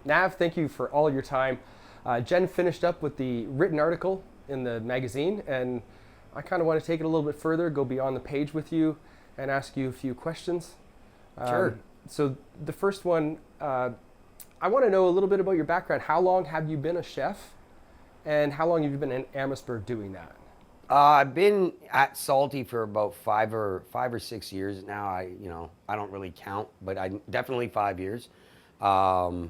Nav, thank you for all your time. Jen finished up with the written article in the magazine, and I kind of want to take it a little bit further, go beyond the page with you, and ask you a few questions. Sure. So the first one, I want to know a little bit about your background. How long have you been a chef, and how long have you been in Amherstburg doing that? I've been at Salty for about 5 or 6 years now. I don't really count, but I definitely 5 years in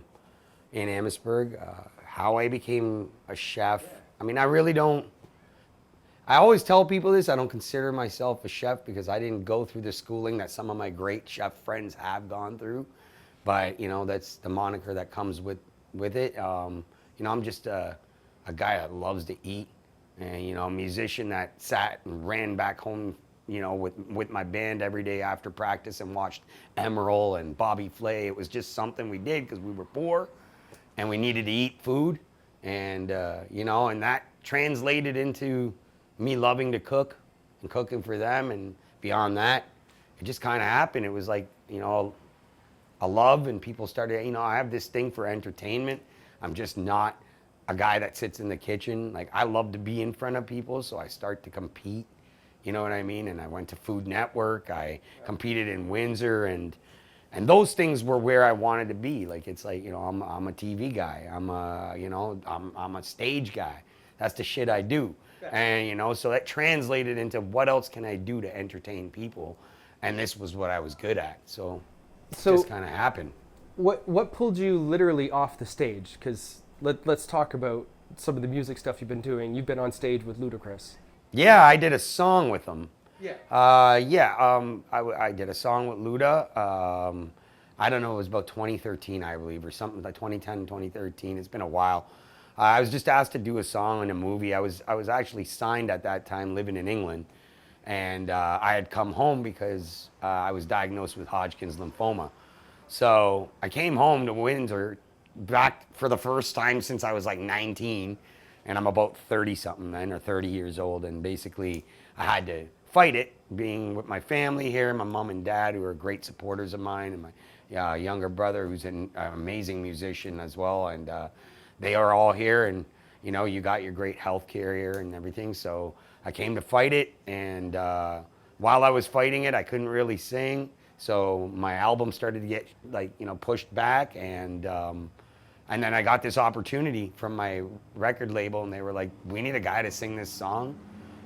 Amherstburg. How I became a chef. I mean, I really don't. I always tell people this. I don't consider myself a chef because I didn't go through the schooling that some of my great chef friends have gone through. But that's the moniker that comes with it. I'm just a guy that loves to eat. And a musician that sat and ran back home, with my band every day after practice and watched Emerald and Bobby Flay. It was just something we did because we were poor, and we needed to eat food, and and that translated into me loving to cook and cooking for them, and beyond that, it just kind of happened. It was like a love, and people started. I have this thing for entertainment. I'm just not a guy that sits in the kitchen. Like, I love to be in front of people, so I start to compete, you know what I mean? And I went to Food Network, I competed in Windsor, and those things were where I wanted to be. Like, it's like, I'm a TV guy, I'm a stage guy. That's the shit I do. And, so that translated into what else can I do to entertain people? And this was what I was good at. So it just kind of happened. What pulled you literally off the stage? Because let's talk about some of the music stuff you've been doing. You've been on stage with Ludacris. Yeah, I did a song with him. Yeah. I did a song with Luda. I don't know, it was about 2013, I believe, or something like 2010, 2013. It's been a while. I was just asked to do a song in a movie. I was actually signed at that time, living in England, and I had come home because I was diagnosed with Hodgkin's lymphoma. So I came home to Windsor back for the first time since I was like 19, and I'm about 30 something then, or 30 years old, and basically I had to fight it, being with my family here, my mom and dad, who are great supporters of mine, and my younger brother, who's an amazing musician as well, and they are all here, and you got your great health care here and everything, so I came to fight it, and while I was fighting it, I couldn't really sing, so my album started to get pushed back, and then I got this opportunity from my record label, and they were like, we need a guy to sing this song,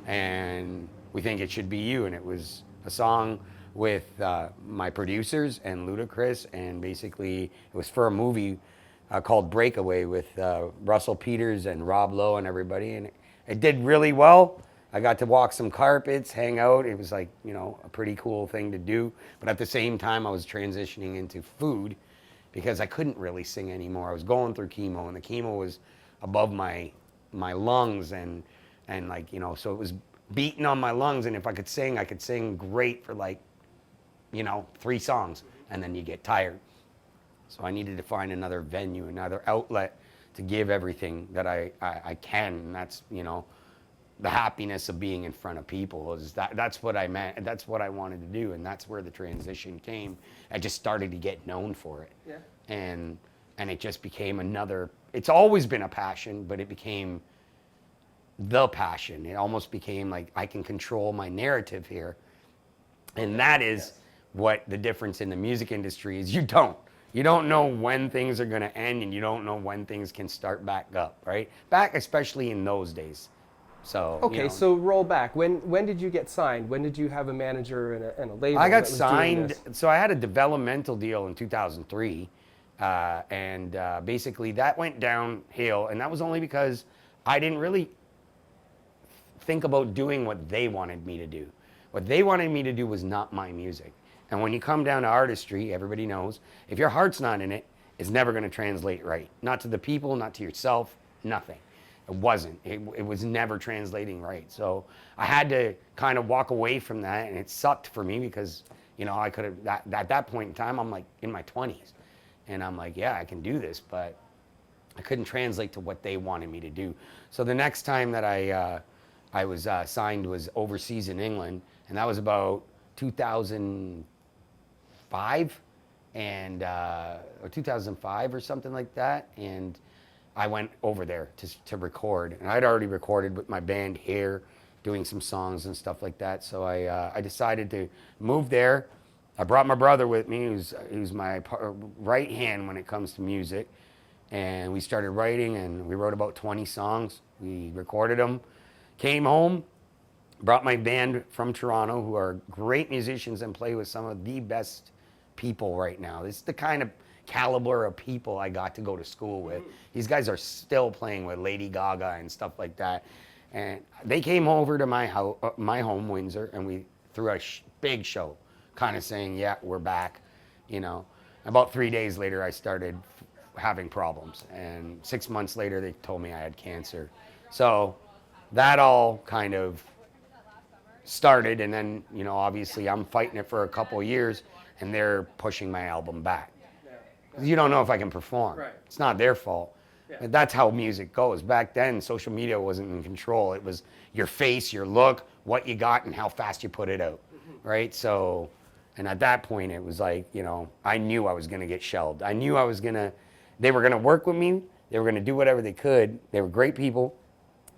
and we think it should be you. And it was a song with my producers and Ludacris, and basically it was for a movie called Breakaway with Russell Peters and Rob Lowe and everybody, and it did really well. I got to walk some carpets, hang out. It was like, a pretty cool thing to do. But at the same time, I was transitioning into food, because I couldn't really sing anymore. I was going through chemo, and the chemo was above my lungs, and so it was beating on my lungs, and if I could sing great for 3 songs, and then you get tired. So I needed to find another venue, another outlet to give everything that I can, and that's, the happiness of being in front of people. That's what I meant, that's what I wanted to do, and that's where the transition came. I just started to get known for it. Yeah. And it just became it's always been a passion, but it became the passion. It almost became like I can control my narrative here. And that is what the difference in the music industry is. You don't know when things are going to end, and you don't know when things can start back up, right? Back, especially in those days. So okay, so roll back. When did you get signed? When did you have a manager and a label? I got signed. So I had a developmental deal in 2003, and basically that went downhill, and that was only because I didn't really think about doing what they wanted me to do. What they wanted me to do was not my music. And when you come down to artistry, everybody knows if your heart's not in it, it's never going to translate right. Not to the people, not to yourself, nothing. It wasn't. It was never translating right. So I had to kind of walk away from that, and it sucked for me because, I could have, at that point in time, I'm like in my 20s. And I'm like, yeah, I can do this, but I couldn't translate to what they wanted me to do. So the next time that I was signed was overseas in England, and that was about 2005. and or 2005 or something like that. And I went over there to record, and I'd already recorded with my band here, doing some songs and stuff like that. So I decided to move there. I brought my brother with me, who's my right hand when it comes to music. And we started writing, and we wrote about 20 songs. We recorded them, came home, brought my band from Toronto, who are great musicians and play with some of the best people right now. This is the kind of caliber of people I got to go to school with. These guys are still playing with Lady Gaga and stuff like that. And they came over to my house, my home, Windsor, and we threw a big show, kind of saying, yeah, we're back, you know. About 3 days later, I started having problems, and 6 months later they told me I had cancer. So that all kind of started, and then, you know, obviously I'm fighting it for a couple of years, and they're pushing my album back. You don't know if I can perform. Right. It's not their fault. Yeah. That's how music goes. Back then, social media wasn't in control. It was your face, your look, what you got, and how fast you put it out, right? So, and at that point, it was like, you know, I knew I was going to get shelved. I knew they were going to work with me. They were going to do whatever they could. They were great people,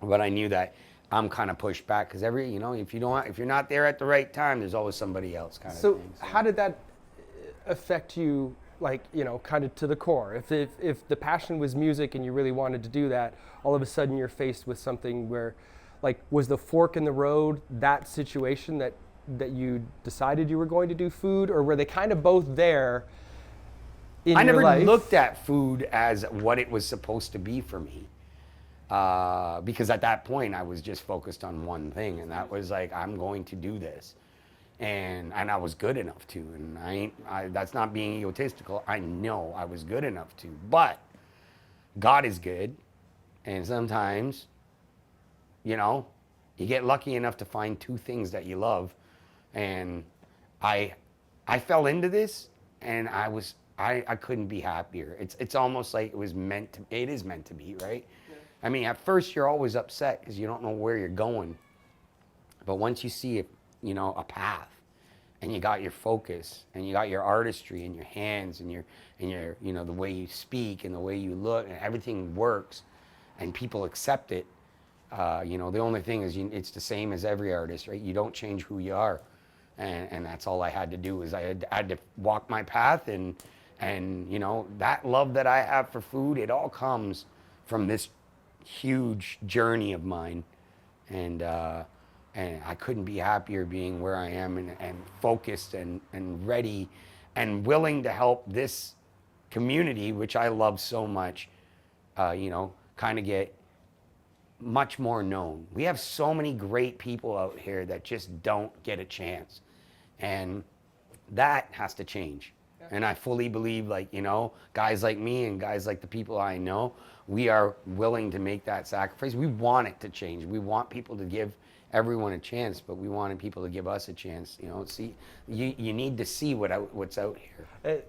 but I knew that I'm kind of pushed back because you know, if you're not there at the right time, there's always somebody else kind of thing. So how did that affect you, like, you know, kind of to the core? If the passion was music and you really wanted to do that, all of a sudden you're faced with something where, like, was the fork in the road that situation that you decided you were going to do food, or were they kind of both there in I your never life? looked at food as what it was supposed to be for me, because at that point I was just focused on one thing, and that was like, I'm going to do this, and I was good enough to, and that's not being egotistical. I know I was good enough to, but God is good, and sometimes, you know, you get lucky enough to find two things that you love, and I fell into this, and I couldn't be happier. It's almost like it is meant to be, right? Yeah. I mean, at first you're always upset because you don't know where you're going. But once you see you know, a path, and you got your focus, and you got your artistry in your hands, and your you know, the way you speak and the way you look, and everything works, and people accept it. You know, the only thing is it's the same as every artist, right? You don't change who you are, and that's all I had to do is I had to walk my path, and you know, that love that I have for food, it all comes from this huge journey of mine, and I couldn't be happier being where I am, and focused and ready and willing to help this community, which I love so much, you know, kind of get much more known. We have so many great people out here that just don't get a chance, and that has to change. And I fully believe, like, you know, guys like me and guys like the people I know, we are willing to make that sacrifice. We want it to change. We want people to give everyone a chance, but we wanted people to give us a chance. You know, see, you need to see what's out here.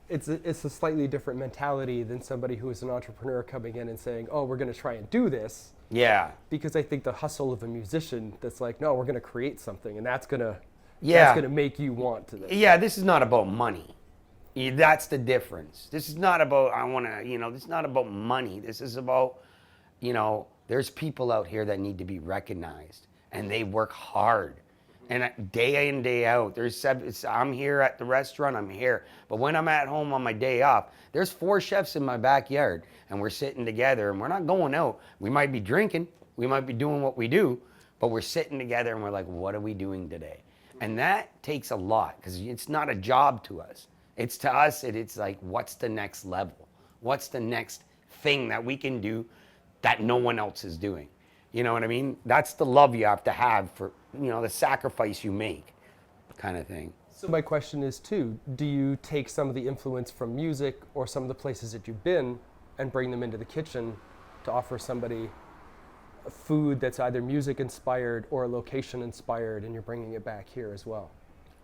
It's a slightly different mentality than somebody who is an entrepreneur coming in and saying, oh, we're going to try and do this. Yeah. Because I think the hustle of a musician that's like, no, we're going to create something, and that's going to make you want to this. Yeah, this is not about money. That's the difference. This is not about, this is not about money. This is about, you know, there's people out here that need to be recognized, and they work hard. And day in, day out, I'm here at the restaurant, I'm here. But when I'm at home on my day off, there's 4 chefs in my backyard, and we're sitting together, and we're not going out. We might be drinking, we might be doing what we do, but we're sitting together, and we're like, what are we doing today? And that takes a lot, because it's not a job to us. It's to us, it's like, what's the next level? What's the next thing that we can do that no one else is doing? You know what I mean? That's the love you have to have for, you know, the sacrifice you make, kind of thing. So my question is too, do you take some of the influence from music or some of the places that you've been and bring them into the kitchen to offer somebody a food that's either music inspired or location inspired, and you're bringing it back here as well?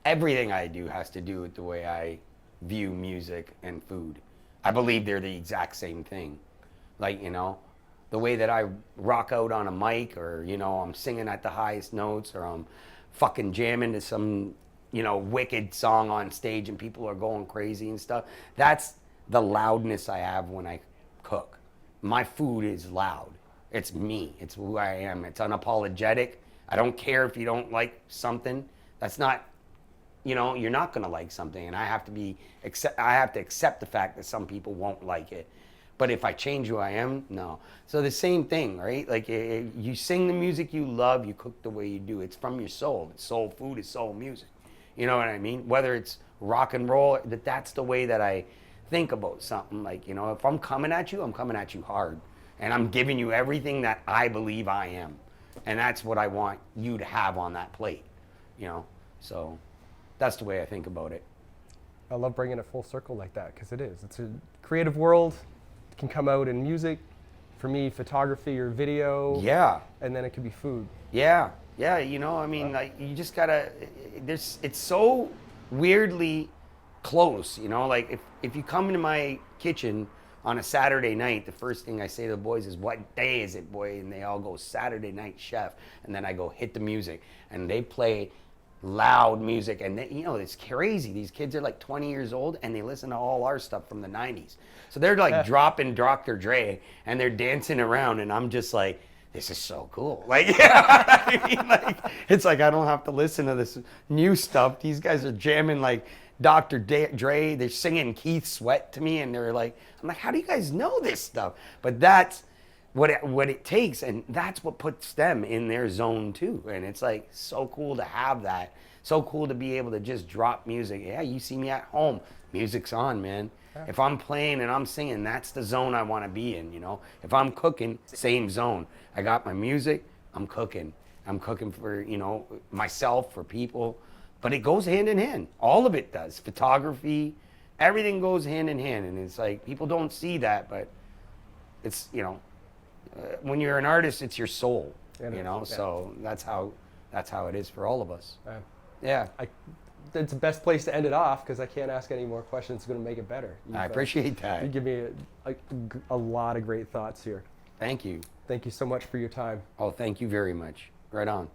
Everything I do has to do with the way I view music and food. I believe they're the exact same thing. Like, you know, the way that I rock out on a mic, or, you know, I'm singing at the highest notes, or I'm fucking jamming to some, you know, wicked song on stage and people are going crazy and stuff. That's the loudness I have when I cook. My food is loud. It's me. It's who I am. It's unapologetic. I don't care if you don't like something. That's not, you know, you're not going to like something, and I have to accept the fact that some people won't like it. But if I change who I am, no. So the same thing, right? Like you sing the music you love, you cook the way you do. It's from your soul. It's soul food, it's soul music. You know what I mean? Whether it's rock and roll, that's the way that I think about something. Like, you know, if I'm coming at you, I'm coming at you hard. And I'm giving you everything that I believe I am. And that's what I want you to have on that plate, you know? So that's the way I think about it. I love bringing it full circle like that, because it is. It's a creative world. It can come out in music. For me, photography or video. Yeah. And then it could be food. Yeah. Yeah, you know, I mean, like, you just gotta, it's so weirdly close, you know? Like, if you come into my kitchen on a Saturday night, the first thing I say to the boys is, "What day is it, boy?" And they all go, "Saturday night, chef." And then I go, "Hit the music." And they play loud music, and they, you know, it's crazy. These kids are like 20 years old and they listen to all our stuff from the 90s. So they're like dropping Dr. Dre and they're dancing around, and I'm just like, this is so cool. Like, yeah, I mean, like, it's like I don't have to listen to this new stuff. These guys are jamming like Dr. Dre. They're singing Keith Sweat to me, and they're like, I'm like, how do you guys know this stuff? But that's what it takes, and that's what puts them in their zone too. And it's like so cool to have that. So cool to be able to just drop music. Yeah, you see me at home, music's on, man. Yeah. If I'm playing and I'm singing, that's the zone I want to be in, you know? If I'm cooking, same zone. I got my music, I'm cooking. I'm cooking for, you know, myself, for people. But it goes hand in hand. All of it does. Photography, everything goes hand in hand. And it's like, people don't see that, but it's, you know, when you're an artist, it's your soul, you know? Yeah. So that's how it is for all of us. Yeah. It's the best place to end it off, because I can't ask any more questions. It's going to make it better. I appreciate that. You give me a lot of great thoughts here. Thank you. Thank you so much for your time. Oh, thank you very much. Right on.